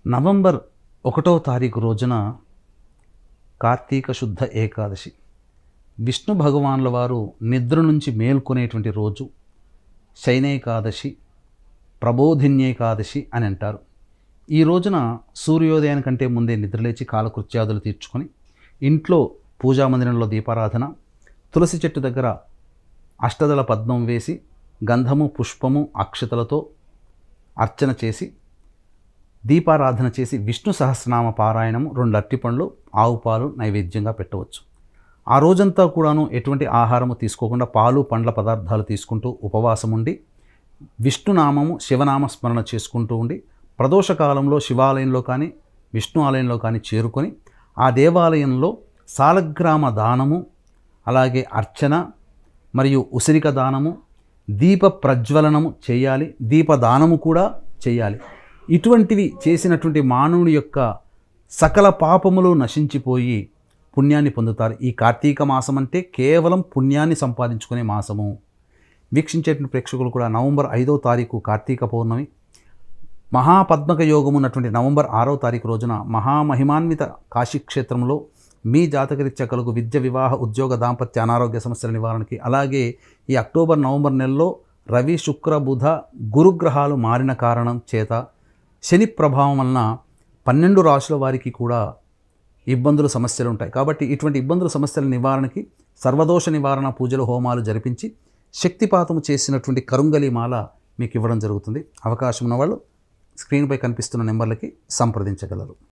November 1వ తారీఖు రోజున కార్తీక శుద్ధ ఏకాదశి. విష్ణు భగవానుల వారు నిద్ర నుంచి మేల్కొనేటువంటి రోజు శయనేకాదశి, ప్రబోధిన్యేకాదశి అని అంటారు. ఈ రోజున సూర్యోదయానికంటే ముందే నిద్రలేచి కాలకృత్యాదులు తీర్చుకొని ఇంట్లో పూజామందిరంలో దీపారాధన, తులసి చెట్టు దగ్గర అష్టదళ పద్మం వేసి గంధము, పుష్పము, అక్షతలతో అర్చన చేసి దీపారాధన చేసి విష్ణు సహస్రనామ పారాయణము, 2 అరటిపండ్లు, ఆవు పాలు నైవేద్యంగా పెట్టవచ్చు. ఆ రోజంతా కూడాను ఎటువంటి ఆహారము తీసుకోకుండా పాలు పండ్ల పదార్థాలు తీసుకుంటూ ఉపవాసం ఉండి విష్ణునామము, శివనామ స్మరణ చేసుకుంటూ ఉండి ప్రదోషకాలంలో శివాలయంలో కానీ విష్ణు ఆలయంలో కానీ చేరుకొని ఆ దేవాలయంలో సాలగ్రామ దానము, అలాగే అర్చన మరియు ఉసిరిక దానము, దీప ప్రజ్వలనము చేయాలి, దీపదానము కూడా చేయాలి. ఇటువంటివి చేసినటువంటి మానవుని యొక్క సకల పాపములు నశించిపోయి పుణ్యాన్ని పొందుతారు. ఈ కార్తీక మాసం అంటే కేవలం పుణ్యాన్ని సంపాదించుకునే మాసము. వీక్షించేటువంటి ప్రేక్షకులు కూడా నవంబర్ 5వ తారీఖు కార్తీక పౌర్ణమి, మహాపద్మక యోగం ఉన్నటువంటి నవంబర్ 6వ తారీఖు రోజున మహామహిమాన్విత కాశీక్షేత్రంలో మీ జాతకరీత్యా కలుగు విద్య, వివాహ, ఉద్యోగ, దాంపత్య, అనారోగ్య సమస్యల నివారణకి, అలాగే ఈ అక్టోబర్, నవంబర్ నెలలో రవి, శుక్ర, బుధ, గురుగ్రహాలు మారిన కారణం చేత శని ప్రభావం వలన 12 రాశుల వారికి కూడా ఇబ్బందులు, సమస్యలు ఉంటాయి. కాబట్టి ఇటువంటి ఇబ్బందుల, సమస్యల నివారణకి సర్వదోష నివారణ పూజలు, హోమాలు జరిపించి శక్తిపాతము చేసినటువంటి కరుంగలి మాల మీకు ఇవ్వడం జరుగుతుంది. అవకాశం ఉన్నవాళ్ళు స్క్రీన్పై కనిపిస్తున్న నెంబర్లకి సంప్రదించగలరు.